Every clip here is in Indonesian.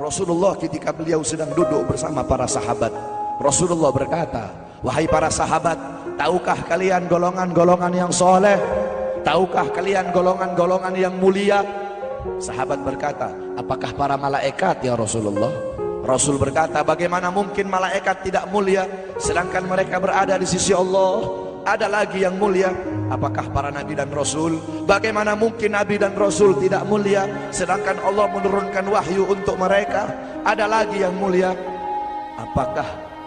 Rasulullah ketika beliau sedang duduk bersama para sahabat, Rasulullah berkata, wahai para sahabat, tahukah kalian golongan-golongan yang soleh? Tahukah kalian golongan-golongan yang mulia? Sahabat berkata, apakah para malaikat ya Rasulullah? Rasul berkata, bagaimana mungkin malaikat tidak mulia sedangkan mereka berada di sisi Allah? Ada lagi yang mulia. Apakah para nabi dan rasul? Bagaimana mungkin nabi dan rasul tidak mulia sedangkan Allah menurunkan wahyu untuk mereka? Ada lagi yang mulia.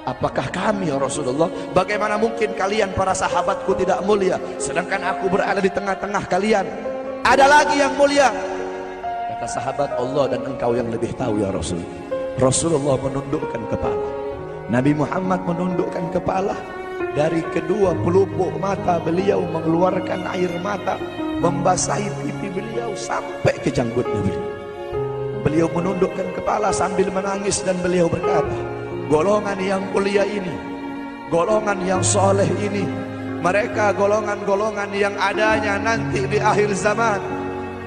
Apakah kami ya Rasulullah? Bagaimana mungkin kalian para sahabatku tidak mulia sedangkan aku berada di tengah-tengah kalian? Ada lagi yang mulia. Kata sahabat, Allah dan engkau yang lebih tahu ya Rasul. Rasulullah menundukkan kepala, Nabi Muhammad menundukkan kepala. Dari kedua pelupuk mata beliau mengeluarkan air mata, membasahi pipi beliau sampai ke janggutnya beliau. Beliau menundukkan kepala sambil menangis dan beliau berkata, golongan yang mulia ini, golongan yang soleh ini, mereka golongan-golongan yang adanya nanti di akhir zaman.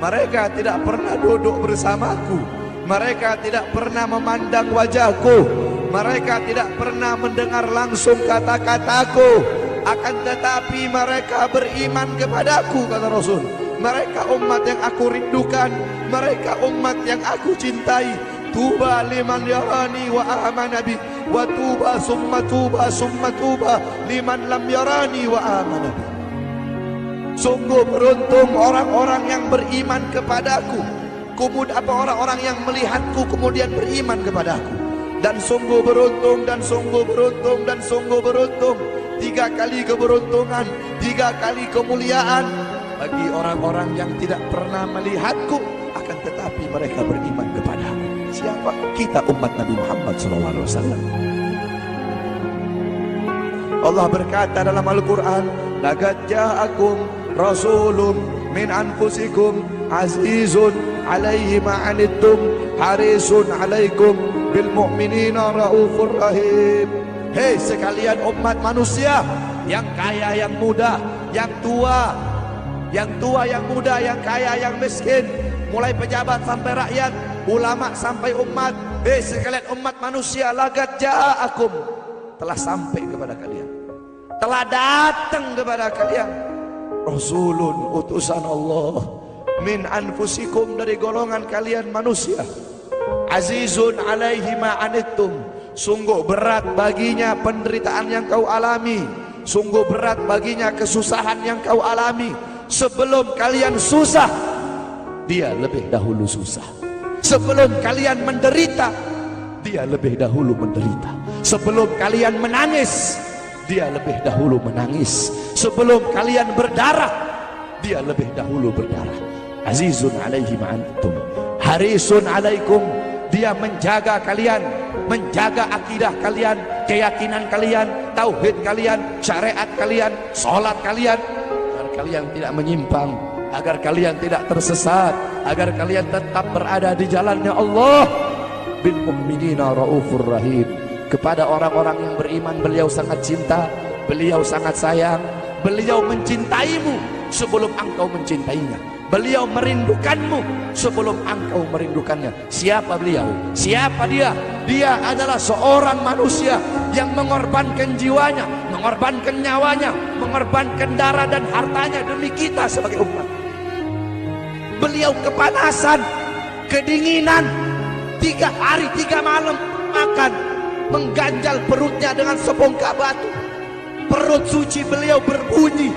Mereka tidak pernah duduk bersamaku, mereka tidak pernah memandang wajahku, mereka tidak pernah mendengar langsung kata-kataku, akan tetapi mereka beriman kepadaku, kata Rasul. Mereka umat yang aku rindukan, mereka umat yang aku cintai. Tuba liman yarani wa amana bi, wa tuba summa tuba liman lam yarani wa amana bi. Sungguh beruntung orang-orang yang beriman kepadaku, kemudian orang-orang yang melihatku kemudian beriman kepadaku. Dan sungguh beruntung, dan sungguh beruntung, dan sungguh beruntung. 3 kali keberuntungan, 3 kali kemuliaan bagi orang-orang yang tidak pernah melihatku, akan tetapi mereka beriman kepadaku. Siapa? Kita umat Nabi Muhammad SAW. Allah berkata dalam Al-Quran, laqad ja'akum rasulun min anfusikum azizun alaihi ma'anittum harisun alaikum bil mu'minina raufur rahim. Hei sekalian umat manusia, yang kaya, yang muda, yang tua, yang muda, yang kaya, yang miskin, mulai pejabat sampai rakyat, ulama sampai umat. Hei sekalian umat manusia, laqad ja'akum, telah sampai kepada kalian, telah datang kepada kalian rasulun, utusan Allah, min anfusikum, dari golongan kalian manusia, azizun alaihi ma'anittum, sungguh berat baginya penderitaan yang kau alami, sungguh berat baginya kesusahan yang kau alami. Sebelum kalian susah, dia lebih dahulu susah. Sebelum kalian menderita, dia lebih dahulu menderita. Sebelum kalian menangis, dia lebih dahulu menangis. Sebelum kalian berdarah, dia lebih dahulu berdarah. Azizun alaihi ma'antum harisun alaikum, dia menjaga kalian, menjaga akidah kalian, keyakinan kalian, tauhid kalian, syariat kalian, sholat kalian, agar kalian tidak menyimpang, agar kalian tidak tersesat, agar kalian tetap berada di jalannya Allah. Bil mu'minina raufur rahim, kepada orang-orang yang beriman beliau sangat cinta, beliau sangat sayang, beliau mencintaimu sebelum engkau mencintainya, beliau merindukanmu sebelum engkau merindukannya. Siapa beliau? Siapa dia? Dia adalah seorang manusia yang mengorbankan jiwanya, mengorbankan nyawanya, mengorbankan darah dan hartanya demi kita sebagai umat. Beliau kepanasan, kedinginan, 3 hari 3 malam makan, mengganjal perutnya dengan sebongkah batu. Perut suci beliau berbunyi.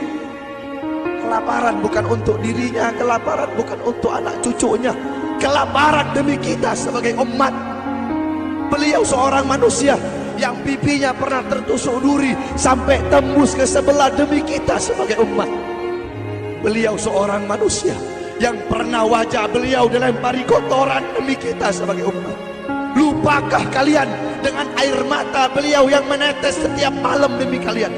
Kelaparan bukan untuk dirinya, kelaparan bukan untuk anak cucunya, kelaparan demi kita sebagai umat. Beliau seorang manusia yang pipinya pernah tertusuk duri sampai tembus ke sebelah demi kita sebagai umat. Beliau seorang manusia yang pernah wajah beliau dilempari kotoran demi kita sebagai umat. Lupakah kalian dengan air mata beliau yang menetes setiap malam demi kalian?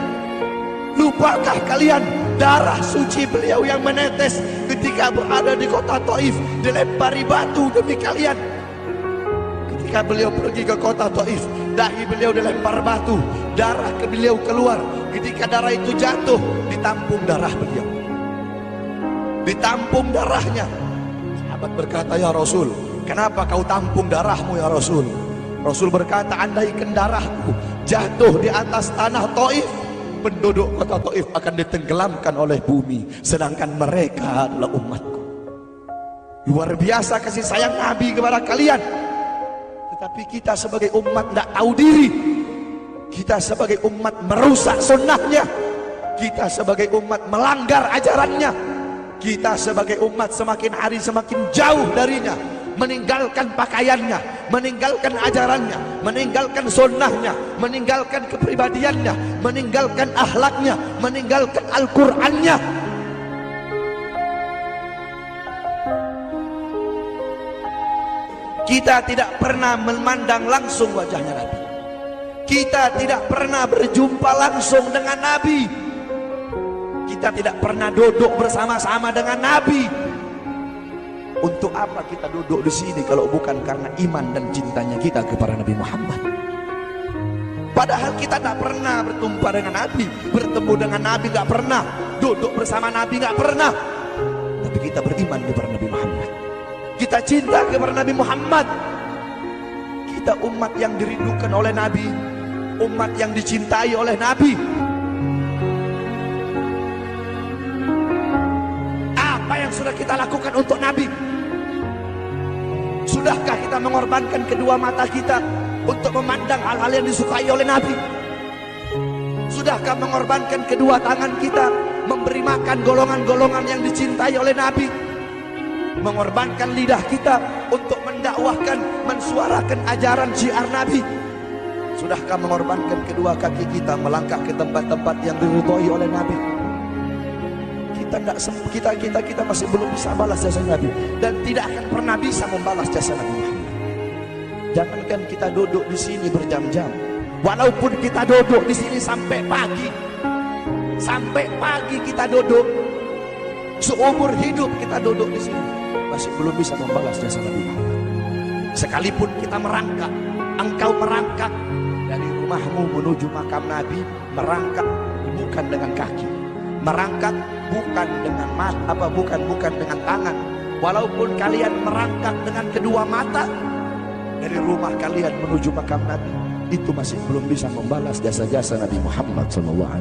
Lupakah kalian darah suci beliau yang menetes ketika berada di kota Taif, dilempari batu demi kalian? Ketika beliau pergi ke kota Taif, dahi beliau dilempar batu, darah ke beliau keluar. Ketika darah itu jatuh, ditampung darah beliau, ditampung darahnya. Sahabat berkata, ya Rasul, Kenapa kau tampung darahmu ya Rasul? Rasul berkata, andaikan darahku jatuh di atas tanah Taif, penduduk kota Taif akan ditenggelamkan oleh bumi, sedangkan mereka adalah umatku. Luar biasa kasih sayang Nabi kepada kalian. Tetapi kita sebagai umat tidak tahu diri. Kita sebagai umat merusak sunnahnya. Kita sebagai umat melanggar ajarannya. Kita sebagai umat semakin hari semakin jauh darinya, meninggalkan pakaiannya, meninggalkan ajarannya, meninggalkan sunnahnya, meninggalkan kepribadiannya, meninggalkan akhlaknya, meninggalkan Al-Qur'annya. Kita tidak pernah memandang langsung wajahnya Nabi. Kita tidak pernah berjumpa langsung dengan Nabi. Kita tidak pernah duduk bersama-sama dengan Nabi. Untuk apa kita duduk di sini kalau bukan karena iman dan cintanya kita kepada Nabi Muhammad? Padahal kita tidak pernah berjumpa dengan Nabi, bertemu dengan Nabi nggak pernah, duduk bersama Nabi nggak pernah. Tapi kita beriman kepada Nabi Muhammad. Kita cinta kepada Nabi Muhammad. Kita umat yang dirindukan oleh Nabi, umat yang dicintai oleh Nabi. Apa yang sudah kita lakukan untuk Nabi? Sudahkah kita mengorbankan kedua mata kita untuk memandang hal-hal yang disukai oleh Nabi? Sudahkah mengorbankan kedua tangan kita memberi makan golongan-golongan yang dicintai oleh Nabi? Mengorbankan lidah kita untuk mendakwahkan, mensuarakan ajaran syiar Nabi? Sudahkah mengorbankan kedua kaki kita melangkah ke tempat-tempat yang diridhoi oleh Nabi? Kita masih belum bisa balas jasa Nabi, dan tidak akan pernah bisa membalas jasa Nabi Muhammad. Jangankan kita duduk di sini berjam-jam, walaupun kita duduk di sini sampai pagi kita duduk, seumur hidup kita duduk di sini, masih belum bisa membalas jasa Nabi Muhammad. Sekalipun kita merangkak, engkau merangkak dari rumahmu menuju makam Nabi, merangkak bukan dengan kaki, merangkak bukan dengan mata, bukan dengan tangan. Walaupun kalian merangkak dengan kedua mata dari rumah kalian menuju makam Nabi, itu masih belum bisa membalas jasa-jasa Nabi Muhammad SAW.